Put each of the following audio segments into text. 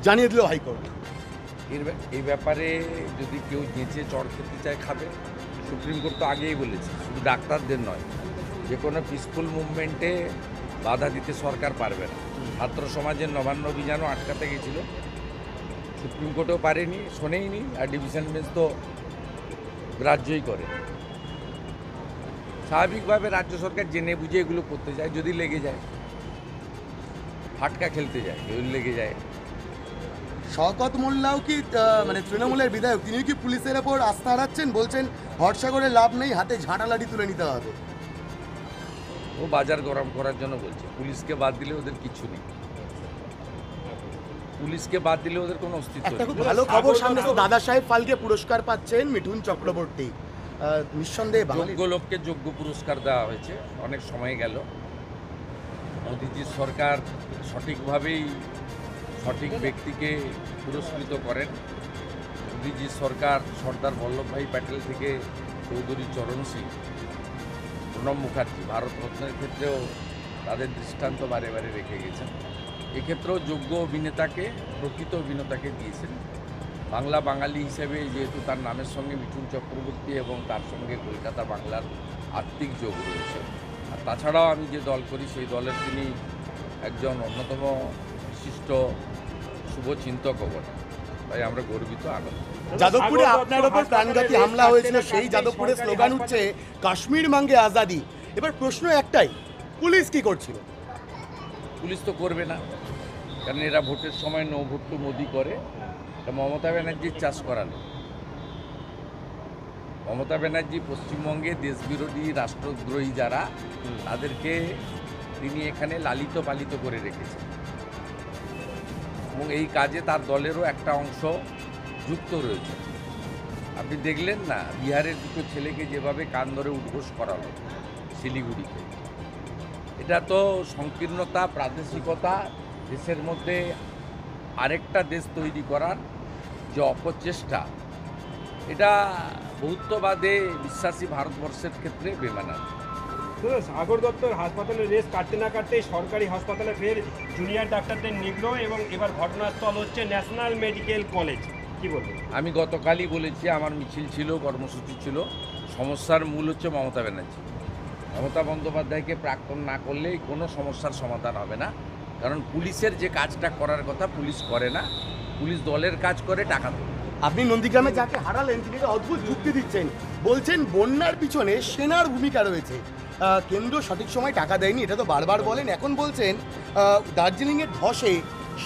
জানিয়ে দিল হাইকোর্ট। এই ব্যাপারে যদি কেউ যেচে চড় খেতে চায় খাবে। সুপ্রিম কোর্ট তো আগেই বলেছে, শুধু ডাক্তারদের নয়, যে কোনো পিসফুল মুভমেন্টে বাধা দিতে সরকার পারবে না। ছাত্র সমাজের নবান্ন অভিযানও আটকাতে গেছিল, সুপ্রিম কোর্টও পারেনি, শোনেইনি, আর ডিভিশন বেঞ্চ তো গ্রাহ্যই করে। স্বাভাবিকভাবে রাজ্য সরকার জেনে বুঝে এগুলো করতে যায়, যদি লেগে যায়, ফাটকা খেলতে যায়, যদি লেগে যায়। শওকত মোল্লাও কি মানে তৃণমূলের বিধায়ক, তিনি কি পুলিশের ওপর আস্থা হারাচ্ছেন? বলছেন ভরসা করে লাভ নেই, হাতে ঝাঁটা লাঠি তুলে নিতে হবে। ও বাজার গরম করার জন্য বলছে। পুলিশকে বাদ দিলে ওদের কিছু নেই, পুলিশকে বাদ দিলে ওদের কোনো অস্তিত্ব একটা নেই। খুব ভালো খবর সামনে এসেছে, দাদা সাহেব ফালকে পুরস্কার পাচ্ছেন মিঠুন চক্রবর্তী। নিঃসন্দেহে যোগ্য লোককে যোগ্য পুরস্কার দেওয়া হয়েছে, অনেক সময় গেল। মোদিজির সরকার সঠিকভাবেই সঠিক ব্যক্তিকে পুরস্কৃত করেন। মোদিজির সরকার সর্দার বল্লভভাই প্যাটেল থেকে চৌধুরী চরণ সিং, প্রণব মুখার্জি, ভারতরত্নের ক্ষেত্রেও তাদের দৃষ্টান্ত বারে বারে রেখে গেছেন। এক্ষেত্রেও যোগ্য অভিনেতাকে, প্রকৃত অভিনেতাকে দিয়েছেন। বাংলা বাঙালি হিসেবে যেহেতু তার নামের সঙ্গে মিঠুন চক্রবর্তী এবং তার সঙ্গে কলকাতা বাংলার আত্মিক যোগ রয়েছে। আর তাছাড়াও আমি যে দল করি সেই দলের তিনি একজন অন্যতম বিশিষ্ট শুভচিন্তকও বটেন, তাই আমরা গর্বিত, আনন্দ। যাদবপুরে আপনার ওপর প্রাণঘাতী হামলা হয়েছিল, সেই যাদবপুরে স্লোগান উঠছে কাশ্মীর মাঙ্গে আজাদি। এবার প্রশ্ন একটাই, পুলিশ কি করছিল? পুলিশ তো করবে না, কারণ এরা ভোটের সময় নো ভোট টু মোদি করে। এটা মমতা ব্যানার্জির চাষ করালো। মমতা ব্যানার্জি পশ্চিমবঙ্গে দেশবিরোধী রাষ্ট্রদ্রোহী যারা, তাদেরকে তিনি এখানে লালিত পালিত করে রেখেছেন, এবং এই কাজে তার দলেরও একটা অংশ যুক্ত রয়েছে। আপনি দেখলেন না বিহারের দুটো ছেলেকে যেভাবে কান ধরে উদ্ঘোষ করালো শিলিগুড়িতে। এটা তো সংকীর্ণতা, প্রাদেশিকতা, দেশের মধ্যে আরেকটা দেশ তৈরি করার যে অপচেষ্টা, এটা বহুত্ববাদে বিশ্বাসী ভারতবর্ষের ক্ষেত্রে বেমানান। সাগর দত্তর হাসপাতালের রেস কাটতে না কাটতেই সরকারি হাসপাতালে ফের জুনিয়র ডাক্তারদের নিগ্রহ, এবং এবার ঘটনাস্থল হচ্ছে ন্যাশনাল মেডিকেল কলেজ। কি বলবেন? আমি গতকালই বলেছি, আমার মিছিল ছিল, কর্মসূচি ছিল। সমস্যার মূল হচ্ছে মমতা ব্যানার্জি। মমতা বন্দ্যোপাধ্যায়কে প্রাক্তন না করলেই কোনো সমস্যার সমাধান হবে না। কারণ পুলিশের যে কাজটা করার কথা পুলিশ করে না, পুলিশ দলের কাজ করে, টাকা দেয়। আপনি নন্দীগ্রামে যাকে হারালেন তিনি একটা অদ্ভুত যুক্তি দিচ্ছেন, বলছেন বন্যার পিছনে সেনার ভূমিকা রয়েছে। কেন্দ্র সঠিক সময় টাকা দেয়নি, এটা তো বারবার বলেন। এখন বলছেন দার্জিলিংয়ের ধসে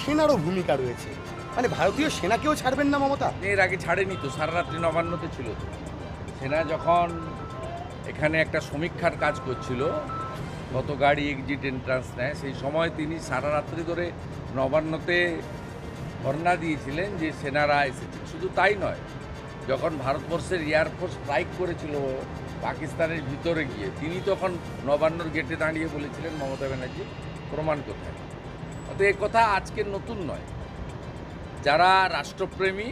সেনারও ভূমিকা রয়েছে। মানে ভারতীয় সেনাকেও ছাড়বেন না মমতা? এর আগে ছাড়েনি তো, সারা রাত্রি নবান্নতে ছিল তো। সেনা যখন এখানে একটা সমীক্ষার কাজ করছিল, কত গাড়ি এক্সিট এন্ট্রান্স নেয়, সেই সময় তিনি সারা রাত্রি ধরে নবান্নতে ধর্ণা দিয়েছিলেন যে সেনারা এসেছে। শুধু তাই নয়, যখন ভারতবর্ষের এয়ারফোর্স স্ট্রাইক করেছিল পাকিস্তানের ভিতরে গিয়ে, তিনি তখন নবান্নর গেটে দাঁড়িয়ে বলেছিলেন মমতা ব্যানার্জি প্রমাণ কোথায়। অত এ কথা আজকের নতুন নয়। যারা রাষ্ট্রপ্রেমী,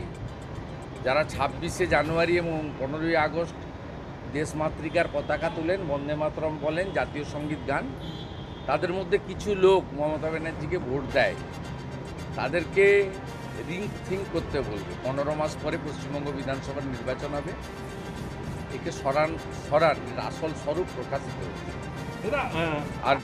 যারা 26শে জানুয়ারি এবং 15ই আগস্ট দেশমাতৃকার পতাকা তুলেন, বন্দে মাতরম বলেন, জাতীয় সঙ্গীত গান, তাদের মধ্যে কিছু লোক মমতা ব্যানার্জিকে ভোট দেয়, তাদেরকে রিথিঙ্ক করতে বলবে। 15 মাস পরে পশ্চিমবঙ্গ বিধানসভার নির্বাচন হবে, একে সরান আসল স্বরূপ প্রকাশিত হচ্ছে। দাদা, আর